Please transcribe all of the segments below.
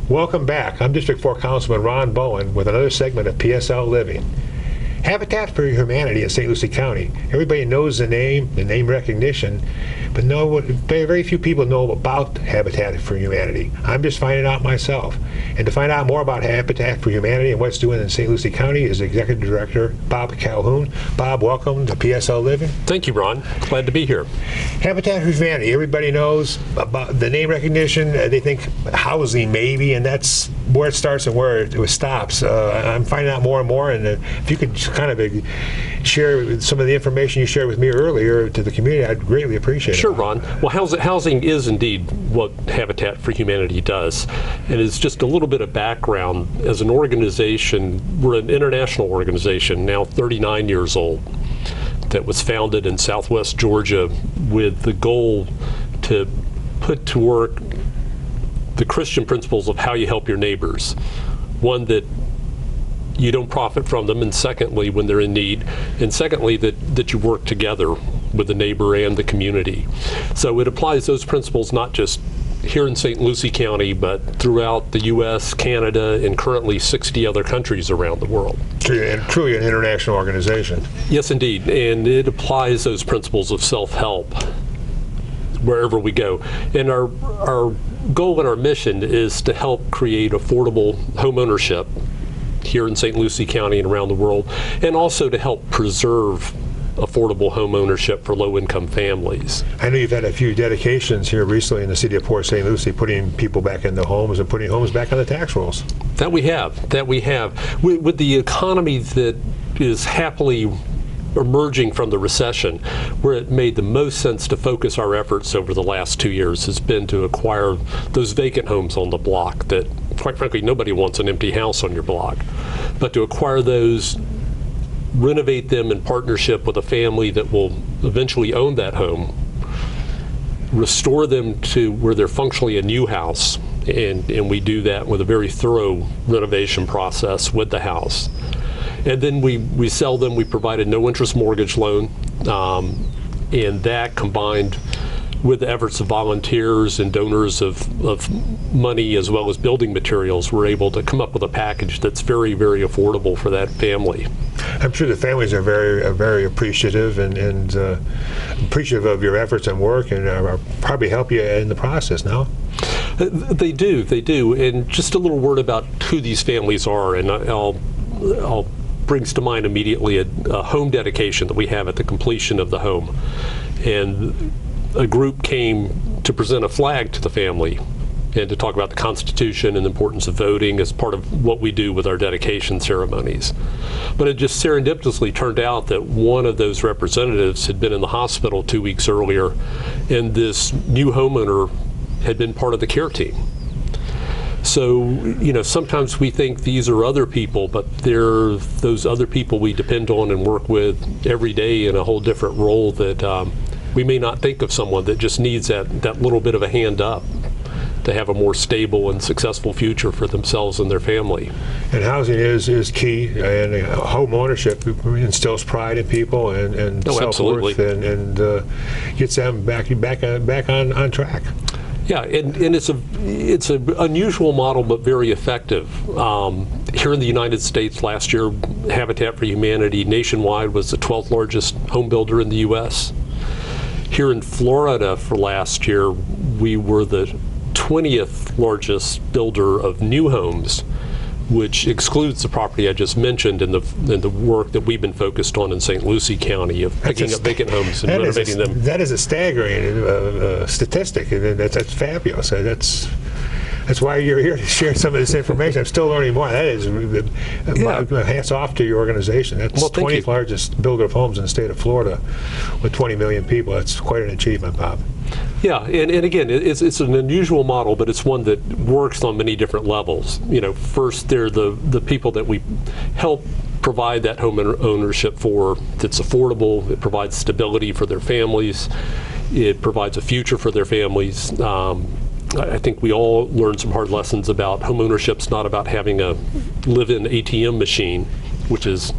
Welcome back. I'm District 4 Councilman Ron Bowen with another segment of PSL Living. Habitat for Humanity in St. Lucie County. Everybody knows the name recognition, but very few people know about Habitat for Humanity. I'm just finding out myself. And to find out more about Habitat for Humanity and what it's doing in St. Lucie County is Executive Director Bob Calhoun. Bob, welcome to PSL Living. Thank you, Ron. Glad to be here. Habitat for Humanity, everybody knows about the name recognition. They think housing maybe, and that's where it starts and where it stops. I'm finding out more and more, and if you could kind of share some of the information you shared with me earlier to the community, I'd greatly appreciate it. Sure, Ron. Well, housing is indeed what Habitat for Humanity does. And it's just a little bit of background. As an organization, we're an international organization, now 39 years old, that was founded in Southwest Georgia with the goal to put to work the Christian principles of how you help your neighbors. One, that you don't profit from them, and secondly, when they're in need, and secondly, that you work together with the neighbor and the community. So it applies those principles not just here in St. Lucie County, but throughout the U.S., Canada, and currently 60 other countries around the world. Truly an international organization. Yes, indeed, and it applies those principles of self-help wherever we go. And our goal and our mission is to help create affordable home ownership here in St. Lucie County and around the world, and also to help preserve affordable home ownership for low-income families. I know you've had a few dedications here recently in the city of Port St. Lucie, putting people back into homes and putting homes back on the tax rolls. That we have. With the economy that is happily emerging from the recession, where it made the most sense to focus our efforts over the last 2 years has been to acquire those vacant homes on the block that, quite frankly, nobody wants an empty house on your block. But to acquire those, renovate them in partnership with a family that will eventually own that home, restore them to where they're functionally a new house, and we do that with a very thorough renovation process with the house. And then we sell them. We provide a no-interest mortgage loan, and that combined with the efforts of volunteers and donors of money as well as building materials, we're able to come up with a package that's very, very affordable for that family. I'm sure the families are very appreciative and appreciative of your efforts and work, and probably help you in the process now. They do. And just a little word about who these families are, and I'll brings to mind immediately a home dedication that we have at the completion of the home. And a group came to present a flag to the family and to talk about the Constitution and the importance of voting as part of what we do with our dedication ceremonies. But it just serendipitously turned out that one of those representatives had been in the hospital 2 weeks earlier, and this new homeowner had been part of the care team. So, sometimes we think these are other people, but they're those other people we depend on and work with every day in a whole different role that we may not think of someone that just needs that little bit of a hand up to have a more stable and successful future for themselves and their family. And housing is key, and home ownership instills pride in people and self-worth, and gets them back on track. Yeah, and it's an unusual model, but very effective. Here in the United States last year, Habitat for Humanity nationwide was the 12th largest home builder in the U.S. Here in Florida for last year, we were the 20th largest builder of new homes, which excludes the property I just mentioned and the work that we've been focused on in St. Lucie County of picking up vacant homes and renovating them. That is a staggering statistic, and that's fabulous. That's why you're here to share some of this information. I'm still learning more. That is, hats off to your organization. That's the 20th largest builder of homes in the state of Florida with 20 million people. That's quite an achievement, Bob. Yeah, and again, it's an unusual model, but it's one that works on many different levels. First, they're the people that we help provide that home ownership for that's affordable. It provides stability for their families. It provides a future for their families. I think we all learned some hard lessons about home ownership's not about having a live-in ATM machine. which was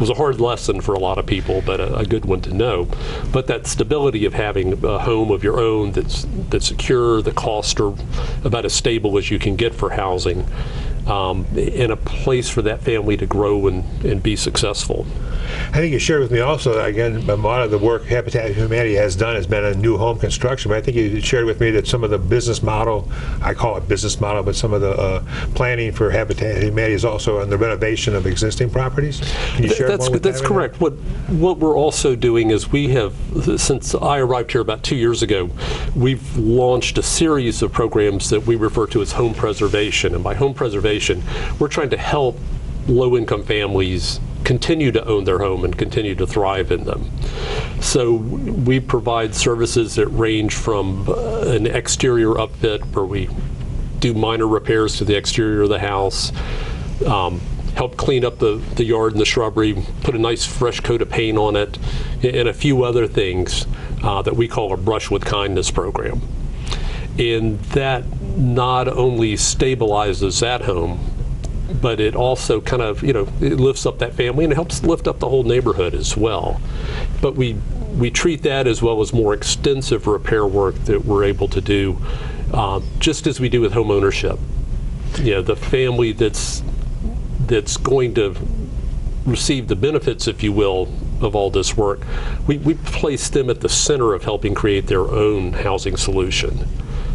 a hard lesson for a lot of people, but a good one to know. But that stability of having a home of your own that's secure, the costs are about as stable as you can get for housing, and a place for that family to grow and be successful. I think you shared with me also, again, a lot of the work Habitat for Humanity has done has been on new home construction, but I think you shared with me that some of the business model, I call it business model, but some of the planning for Habitat for Humanity is also on the renovation of existing properties. Can you share more with That's correct. What we're also doing is we have, since I arrived here about 2 years ago, we've launched a series of programs that we refer to as home preservation. And by home preservation, we're trying to help low-income families continue to own their home and continue to thrive in them. So we provide services that range from an exterior upfit where we do minor repairs to the exterior of the house, help clean up the yard and the shrubbery, put a nice fresh coat of paint on it, and a few other things that we call a Brush with Kindness program. And that not only stabilizes that home, but it also kind of, it lifts up that family and it helps lift up the whole neighborhood as well. But we treat that as well as more extensive repair work that we're able to do, just as we do with home ownership. The family that's going to receive the benefits, if you will, of all this work, we place them at the center of helping create their own housing solution.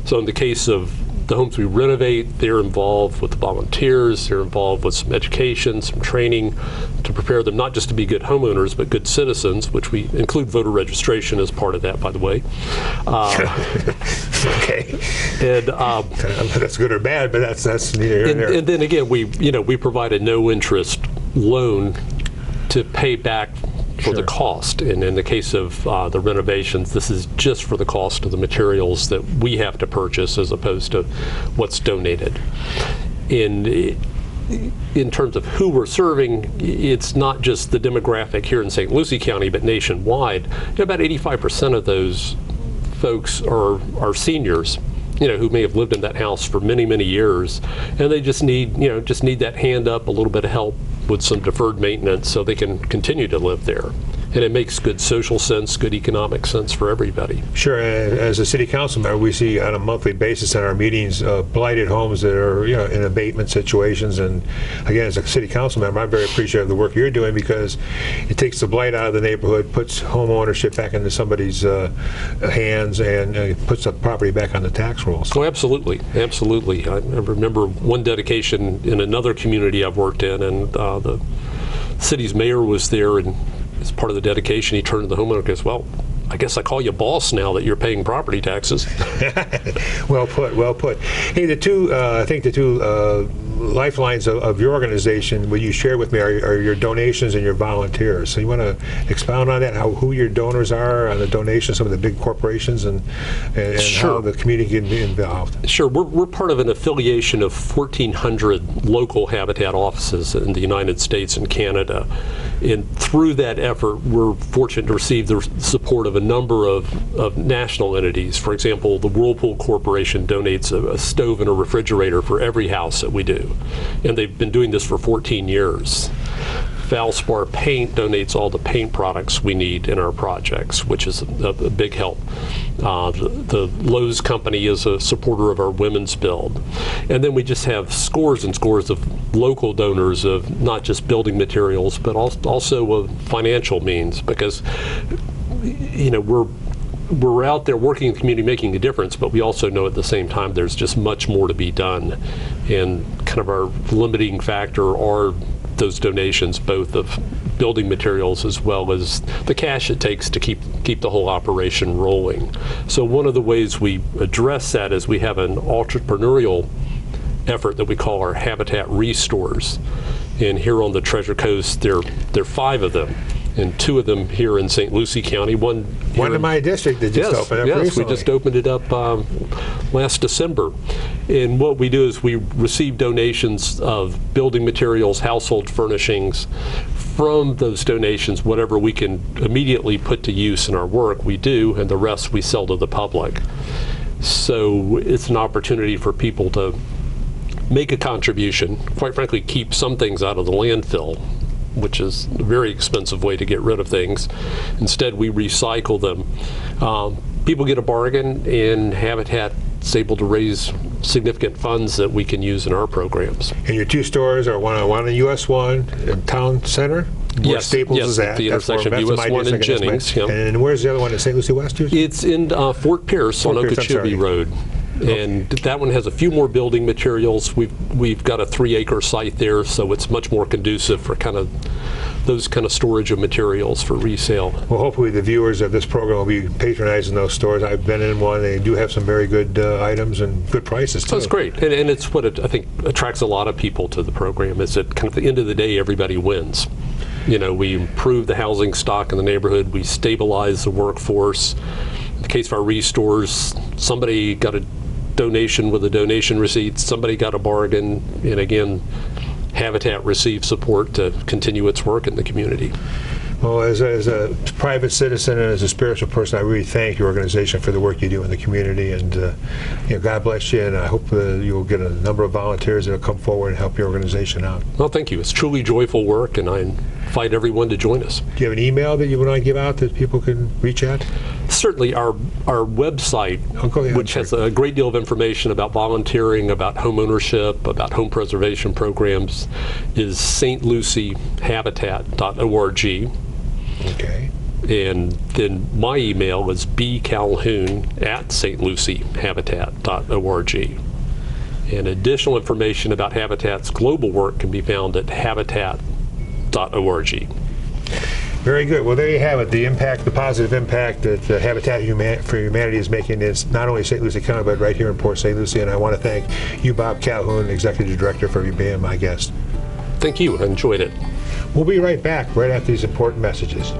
So in the case of the homes we renovate, they're involved with the volunteers, they're involved with some education, some training to prepare them not just to be good homeowners, but good citizens, which we include voter registration as part of that, by the way. Okay. And that's good or bad, but that's neither here nor there. And then again, we provide a no-interest loan to pay back for the cost. And in the case of the renovations, this is just for the cost of the materials that we have to purchase as opposed to what's donated. In terms of who we're serving, it's not just the demographic here in St. Lucie County, but nationwide. About 85% of those folks are seniors, who may have lived in that house for many, many years, and they just need that hand up, a little bit of help with some deferred maintenance so they can continue to live there. And it makes good social sense, good economic sense for everybody. Sure. As a city council member, we see on a monthly basis in our meetings blighted homes that are in abatement situations. And again, as a city council member, I'm very appreciative of the work you're doing because it takes the blight out of the neighborhood, puts home ownership back into somebody's hands, and puts the property back on the tax rolls. Oh, absolutely, absolutely. I remember one dedication in another community I've worked in, and the city's mayor was there, and as part of the dedication, he turned to the homeowner and goes, "Well, I guess I call you boss now that you're paying property taxes." Well put, well put. Hey, I think the two lifelines of your organization, what you share with me, are your donations and your volunteers. So you want to expound on that, who your donors are, on the donations, some of the big corporations, and Sure. how the community can be involved. Sure. We're part of an affiliation of 1,400 local Habitat offices in the United States and Canada. And through that effort, we're fortunate to receive the support of a number of national entities. For example, the Whirlpool Corporation donates a stove and a refrigerator for every house that we do. And they've been doing this for 14 years. Valspar Paint donates all the paint products we need in our projects, which is a big help. The Lowe's company is a supporter of our women's build. And then we just have scores and scores of local donors of not just building materials, but also of financial means, because we're out there working in the community, making a difference, but we also know at the same time there's just much more to be done. And kind of our limiting factor are those donations, both of building materials as well as the cash it takes to keep the whole operation rolling. So one of the ways we address that is we have an entrepreneurial effort that we call our Habitat Restores. And here on the Treasure Coast, there are 5 of them, and 2 of them here in St. Lucie County. One in my district that just opened up recently. Yes, we just opened it up last December. And what we do is we receive donations of building materials, household furnishings. From those donations, whatever we can immediately put to use in our work, we do, and the rest we sell to the public. So it's an opportunity for people to make a contribution, quite frankly, keep some things out of the landfill, which is a very expensive way to get rid of things. Instead, we recycle them. People get a bargain, and Habitat's able to raise significant funds that we can use in our programs. And your 2 stores are one on US 1 in Town Center? Where Yes, Staples yes, is at. the intersection of US 1 and Jennings. Yeah. And where's the other one in St. Lucie West? It's in Fort Pierce on Okeechobee Road. And that one has a few more building materials. We've got a 3-acre site there, so it's much more conducive for those kind of storage of materials for resale. Well, hopefully the viewers of this program will be patronizing those stores. I've been in one. They do have some very good items and good prices, too. That's great. And it's what I think attracts a lot of people to the program, is that kind of at the end of the day, everybody wins. You know, we improve the housing stock in the neighborhood. We stabilize the workforce. In the case of our restores, somebody got a donation with a donation receipt, somebody got a bargain, and again, Habitat receives support to continue its work in the community. Well, as a private citizen and as a spiritual person, I really thank your organization for the work you do in the community, and God bless you, and I hope you'll get a number of volunteers that will come forward and help your organization out. Well, thank you. It's truly joyful work, and I invite everyone to join us. Do you have an email that you want to give out that people can reach at? Certainly, our website, which has a great deal of information about volunteering, about home ownership, about home preservation programs, is stluciehabitat.org. Okay. And then my email is bcalhoun@stluciehabitat.org. And additional information about Habitat's global work can be found at habitat.org. Very good. Well, there you have it. The impact, the positive impact that Habitat for Humanity is making is not only St. Lucie County, but right here in Port St. Lucie. And I want to thank you, Bob Calhoun, Executive Director, for being my guest. Thank you. I enjoyed it. We'll be right back right after these important messages.